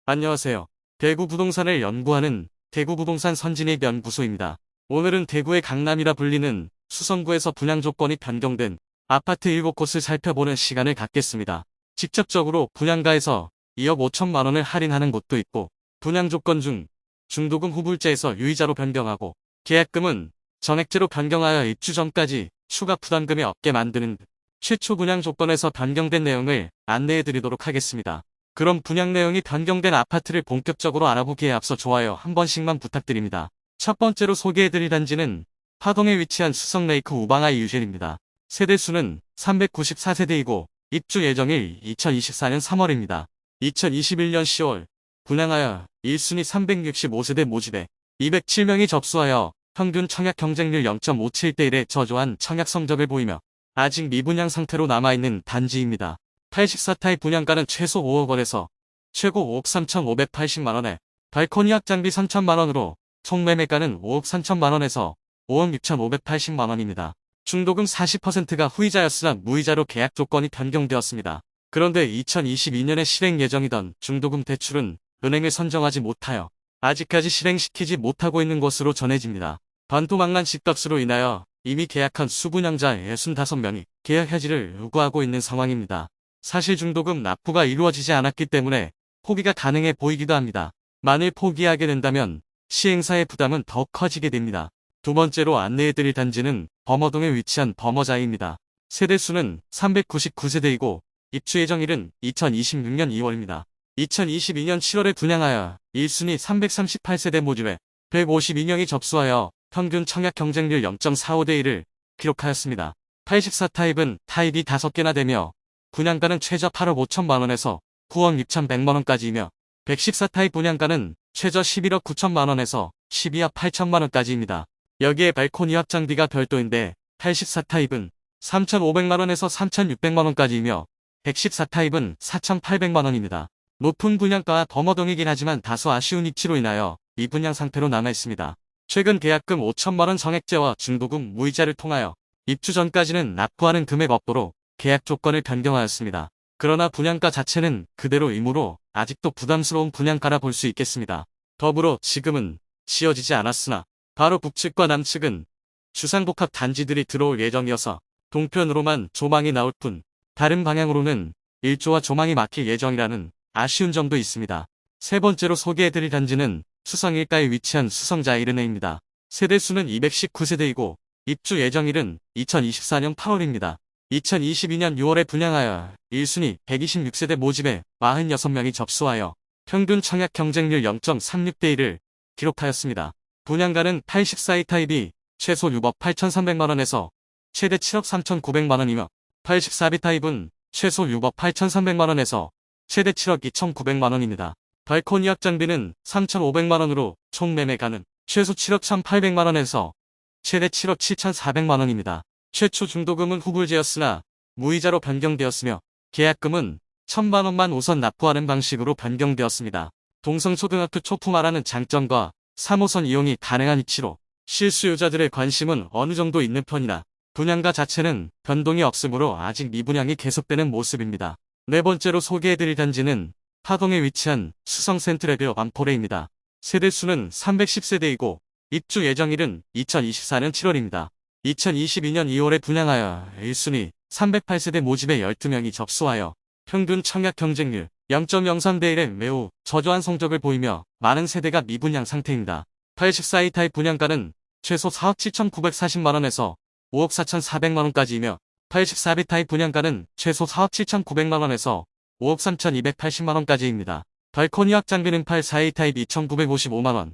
안녕하세요. 대구 부동산을 연구하는 대구부동산 선진입 연구소입니다. 오늘은 대구의 강남이라 불리는 수성구에서 분양 조건이 변경된 아파트 7곳을 살펴보는 시간을 갖겠습니다. 직접적으로 분양가에서 2억 5천만 원을 할인하는 곳도 있고, 분양 조건 중 중도금 후불제에서 유이자로 변경하고, 계약금은 전액제로 변경하여 입주 전까지 추가 부담금이 없게 만드는 최초 분양 조건에서 변경된 내용을 안내해 드리도록 하겠습니다. 그럼 분양 내용이 변경된 아파트를 본격적으로 알아보기에 앞서 좋아요 한 번씩만 부탁드립니다. 첫 번째로 소개해드릴 단지는 파동에 위치한 수성레이크 우방아이 유실입니다. 세대수는 394세대이고 입주 예정일 2024년 3월입니다. 2021년 10월 분양하여 1순위 365세대 모집에 207명이 접수하여 평균 청약 경쟁률 0.57대1의 저조한 청약 성적을 보이며 아직 미분양 상태로 남아있는 단지입니다. 84타입 분양가는 최소 5억 원에서 최고 5억 3,580만 원에 발코니 확장비 3천만 원으로 총 매매가는 5억 3천만 원에서 5억 6,580만 원입니다. 중도금 40%가 후이자였으나 무이자로 계약 조건이 변경되었습니다. 그런데 2022년에 실행 예정이던 중도금 대출은 은행을 선정하지 못하여 아직까지 실행시키지 못하고 있는 것으로 전해집니다. 반토막난 집값으로 인하여 이미 계약한 수분양자 65명이 계약 해지를 요구하고 있는 상황입니다. 사실 중도금 납부가 이루어지지 않았기 때문에 포기가 가능해 보이기도 합니다. 만일 포기하게 된다면 시행사의 부담은 더 커지게 됩니다. 두 번째로 안내해드릴 단지는 범어동에 위치한 범어자이입니다. 세대수는 399세대이고 입주 예정일은 2026년 2월입니다. 2022년 7월에 분양하여 1순위 338세대 모집에 152명이 접수하여 평균 청약 경쟁률 0.45대1을 기록하였습니다. 84타입은 타입이 5개나 되며 분양가는 최저 8억 5천만 원에서 9억 6,100만 원까지이며 114타입 분양가는 최저 11억 9천만 원에서 12억 8천만 원까지입니다. 여기에 발코니 확장비가 별도인데 84타입은 3,500만 원에서 3,600만 원까지이며 114타입은 4,800만 원입니다. 높은 분양가와 범어동이긴 하지만 다소 아쉬운 입지로 인하여 미분양 상태로 남아있습니다. 최근 계약금 5천만 원 정액제와 중도금 무이자를 통하여 입주 전까지는 납부하는 금액 업도로 계약 조건을 변경하였습니다. 그러나 분양가 자체는 그대로이므로 아직도 부담스러운 분양가라 볼 수 있겠습니다. 더불어 지금은 지어지지 않았으나 바로 북측과 남측은 주상복합 단지들이 들어올 예정이어서 동편으로만 조망이 나올 뿐 다른 방향으로는 일조와 조망이 막힐 예정이라는 아쉬운 점도 있습니다. 세 번째로 소개해드릴 단지는 수성 1가에 위치한 수성자이르네입니다. 세대수는 219세대이고 입주 예정일은 2024년 8월입니다. 2022년 6월에 분양하여 1순위 126세대 모집에 46명이 접수하여 평균 청약 경쟁률 0.36대1을 기록하였습니다. 분양가는 84이 타입이 최소 6억 8,300만원에서 최대 7억 3,900만원이며 84B 타입은 최소 6억 8,300만원에서 최대 7억 2,900만원입니다. 발코니 확장비는 3,500만원으로 총 매매가는 최소 7억 1,800만원에서 최대 7억 7,400만원입니다. 최초 중도금은 후불제였으나 무이자로 변경되었으며 계약금은 1,000만원만 우선 납부하는 방식으로 변경되었습니다. 동성초등학교 초품화라는 장점과 3호선 이용이 가능한 위치로 실수요자들의 관심은 어느 정도 있는 편이나 분양가 자체는 변동이 없으므로 아직 미분양이 계속되는 모습입니다. 네 번째로 소개해드릴 단지는 파동에 위치한 수성 센트레비어 완포레입니다. 세대수는 310세대이고 입주 예정일은 2024년 7월입니다. 2022년 2월에 분양하여 1순위 308세대 모집에 12명이 접수하여 평균 청약 경쟁률 0.03대1의 매우 저조한 성적을 보이며 많은 세대가 미분양 상태입니다. 84이 타입 분양가는 최소 4억 7,940만원에서 5억 4,400만원까지이며 84B 타입 분양가는 최소 4억 7,900만원에서 5억 3,280만원까지입니다. 발코니 확장비는 84A 타입 2,955만원,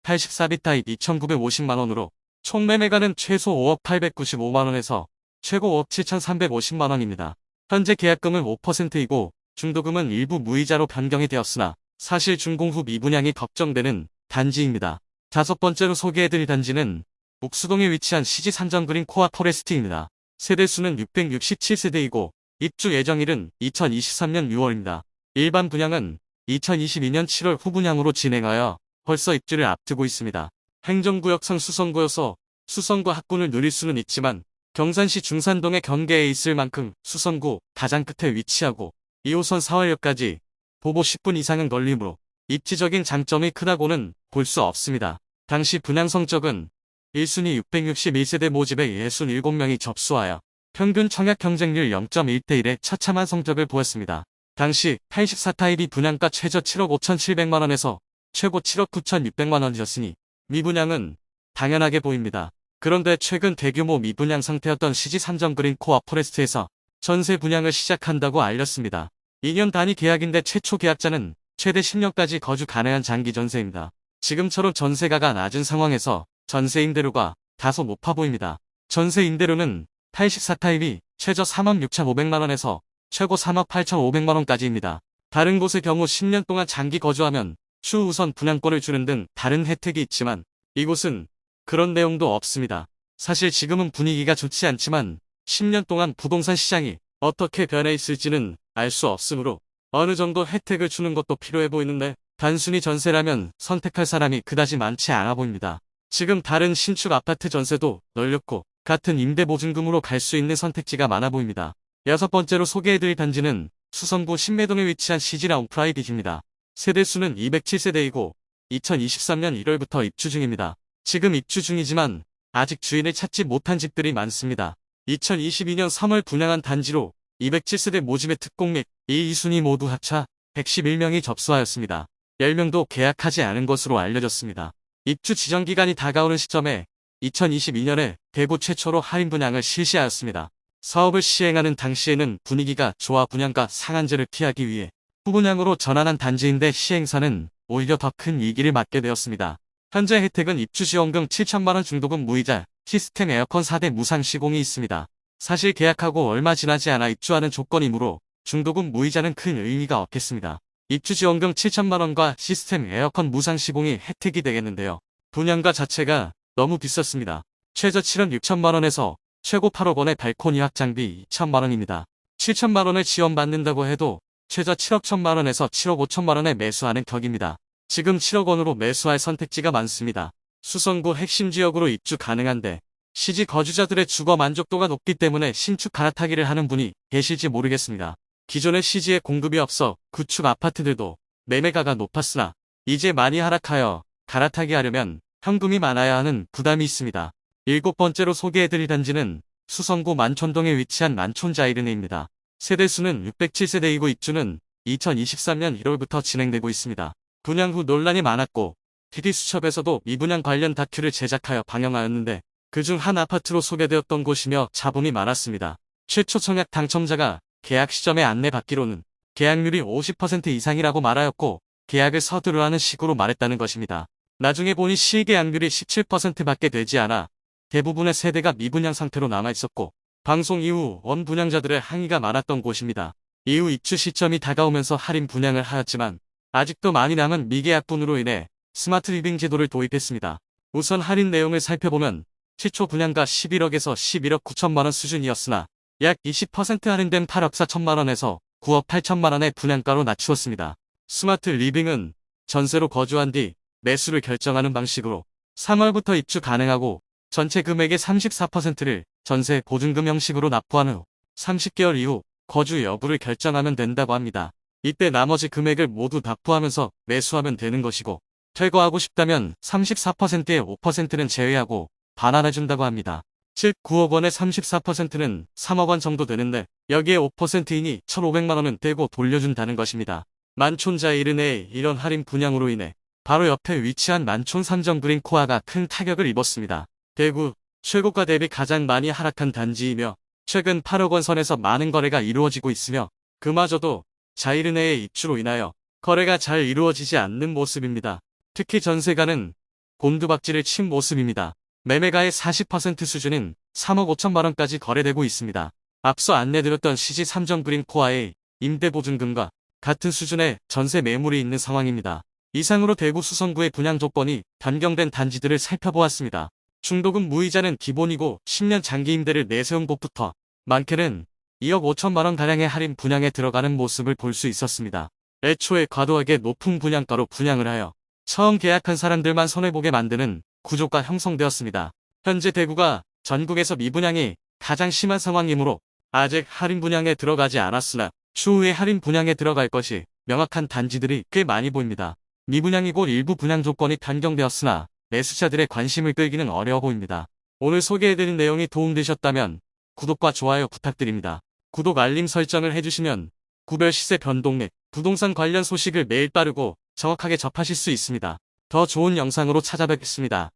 84B 타입 2,950만원으로 총 매매가는 최소 5억 895만원에서 최고 5억 7,350만원입니다. 현재 계약금은 5%이고 중도금은 일부 무이자로 변경이 되었으나 사실 준공 후 미분양이 걱정되는 단지입니다. 다섯 번째로 소개해드릴 단지는 옥수동에 위치한 CG산정그린 코아 포레스트입니다. 세대수는 667세대이고 입주 예정일은 2023년 6월입니다. 일반 분양은 2022년 7월 후분양으로 진행하여 벌써 입주를 앞두고 있습니다. 행정구역상 수성구여서 수성구 학군을 누릴 수는 있지만 경산시 중산동의 경계에 있을 만큼 수성구 가장 끝에 위치하고 2호선 사월역까지 보보 10분 이상은 걸리므로 입지적인 장점이 크다고는 볼 수 없습니다. 당시 분양 성적은 1순위 661세대 모집에 67명이 접수하여 평균 청약 경쟁률 0.1대1의 처참한 성적을 보였습니다. 당시 84타입이 분양가 최저 7억 5,700만원에서 최고 7억 9,600만원이었으니 미분양은 당연하게 보입니다. 그런데 최근 대규모 미분양 상태였던 시지 삼정그린 코어 포레스트에서 전세 분양을 시작한다고 알렸습니다. 2년 단위 계약인데 최초 계약자는 최대 10년까지 거주 가능한 장기 전세입니다. 지금처럼 전세가가 낮은 상황에서 전세 임대료가 다소 높아 보입니다. 전세 임대료는 84타입이 최저 3억 6,500만원에서 최고 3억 8,500만원까지입니다. 다른 곳의 경우 10년 동안 장기 거주하면 추후 우선 분양권을 주는 등 다른 혜택이 있지만 이곳은 그런 내용도 없습니다. 사실 지금은 분위기가 좋지 않지만 10년 동안 부동산 시장이 어떻게 변해 있을지는 알 수 없으므로 어느 정도 혜택을 주는 것도 필요해 보이는데 단순히 전세라면 선택할 사람이 그다지 많지 않아 보입니다. 지금 다른 신축 아파트 전세도 널렸고 같은 임대보증금으로 갈 수 있는 선택지가 많아 보입니다. 여섯 번째로 소개해드릴 단지는 수성구 신매동에 위치한 시지라운 프라이빗입니다. 세대수는 207세대이고 2023년 1월부터 입주 중입니다. 지금 입주 중이지만 아직 주인을 찾지 못한 집들이 많습니다. 2022년 3월 분양한 단지로 207세대 모집의 특공 및 2, 2순위 모두 합쳐 111명이 접수하였습니다. 10명도 계약하지 않은 것으로 알려졌습니다. 입주 지정 기간이 다가오는 시점에 2022년에 대구 최초로 할인 분양을 실시하였습니다. 사업을 시행하는 당시에는 분위기가 좋아 분양가 상한제를 피하기 위해 후분양으로 전환한 단지인데 시행사는 오히려 더 큰 위기를 맞게 되었습니다. 현재 혜택은 입주지원금 7천만원 중도금 무이자, 시스템 에어컨 4대 무상 시공이 있습니다. 사실 계약하고 얼마 지나지 않아 입주하는 조건이므로 중도금 무이자는 큰 의미가 없겠습니다. 입주지원금 7천만원과 시스템 에어컨 무상 시공이 혜택이 되겠는데요. 분양가 자체가 너무 비쌌습니다. 최저 7억 6천만원에서 최고 8억 원의 발코니 확장비 2천만원입니다. 7천만원을 지원받는다고 해도 최저 7억 1천만원에서 7억 5천만원에 매수하는 격입니다. 지금 7억 원으로 매수할 선택지가 많습니다. 수성구 핵심 지역으로 입주 가능한데 시지 거주자들의 주거 만족도가 높기 때문에 신축 갈아타기를 하는 분이 계실지 모르겠습니다. 기존의 시지에 공급이 없어 구축 아파트들도 매매가가 높았으나 이제 많이 하락하여 갈아타기 하려면 현금이 많아야 하는 부담이 있습니다. 일곱 번째로 소개해드릴 단지는 수성구 만촌동에 위치한 만촌자이르네입니다. 세대수는 607세대이고 입주는 2023년 1월부터 진행되고 있습니다. 분양 후 논란이 많았고 TV수첩에서도 미분양 관련 다큐를 제작하여 방영하였는데 그중 한 아파트로 소개되었던 곳이며 잡음이 많았습니다. 최초 청약 당첨자가 계약 시점에 안내받기로는 계약률이 50% 이상이라고 말하였고 계약을 서두르라는 식으로 말했다는 것입니다. 나중에 보니 실계약률이 17%밖에 되지 않아 대부분의 세대가 미분양 상태로 남아있었고 방송 이후 원 분양자들의 항의가 많았던 곳입니다. 이후 입주 시점이 다가오면서 할인 분양을 하였지만 아직도 많이 남은 미계약분으로 인해 스마트 리빙 제도를 도입했습니다. 우선 할인 내용을 살펴보면 최초 분양가 11억에서 11억 9천만원 수준이었으나 약 20% 할인된 8억 4천만원에서 9억 8천만원의 분양가로 낮추었습니다. 스마트 리빙은 전세로 거주한 뒤 매수를 결정하는 방식으로 3월부터 입주 가능하고 전체 금액의 34%를 전세 보증금 형식으로 납부한 후 30개월 이후 거주 여부를 결정하면 된다고 합니다. 이때 나머지 금액을 모두 납부하면서 매수하면 되는 것이고 퇴거하고 싶다면 34%의 5%는 제외하고 반환해준다고 합니다. 즉 9억 원의 34%는 3억 원 정도 되는데 여기에 5%이니 1,500만원은 떼고 돌려준다는 것입니다. 만촌자이르네의 이런 할인 분양으로 인해 바로 옆에 위치한 만촌 삼정그린 코아가 큰 타격을 입었습니다. 대구 최고가 대비 가장 많이 하락한 단지이며 최근 8억 원 선에서 많은 거래가 이루어지고 있으며 그마저도 자이르네의 입주로 인하여 거래가 잘 이루어지지 않는 모습입니다. 특히 전세가는 곤두박질을 친 모습입니다. 매매가의 40% 수준인 3억 5천만원까지 거래되고 있습니다. 앞서 안내드렸던 시지 삼정그린 코아의 임대보증금과 같은 수준의 전세 매물이 있는 상황입니다. 이상으로 대구 수성구의 분양 조건이 변경된 단지들을 살펴보았습니다. 중도금 무이자는 기본이고 10년 장기 임대를 내세운 곳부터 많게는 2억 5천만원가량의 할인 분양에 들어가는 모습을 볼 수 있었습니다. 애초에 과도하게 높은 분양가로 분양을 하여 처음 계약한 사람들만 손해보게 만드는 구조가 형성되었습니다. 현재 대구가 전국에서 미분양이 가장 심한 상황이므로 아직 할인 분양에 들어가지 않았으나 추후에 할인 분양에 들어갈 것이 명확한 단지들이 꽤 많이 보입니다. 미분양이고 일부 분양 조건이 변경되었으나 매수자들의 관심을 끌기는 어려워 보입니다. 오늘 소개해드린 내용이 도움되셨다면 구독과 좋아요 부탁드립니다. 구독 알림 설정을 해주시면 구별 시세 변동 및 부동산 관련 소식을 매일 빠르고 정확하게 접하실 수 있습니다. 더 좋은 영상으로 찾아뵙겠습니다.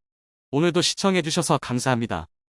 오늘도 시청해주셔서 감사합니다.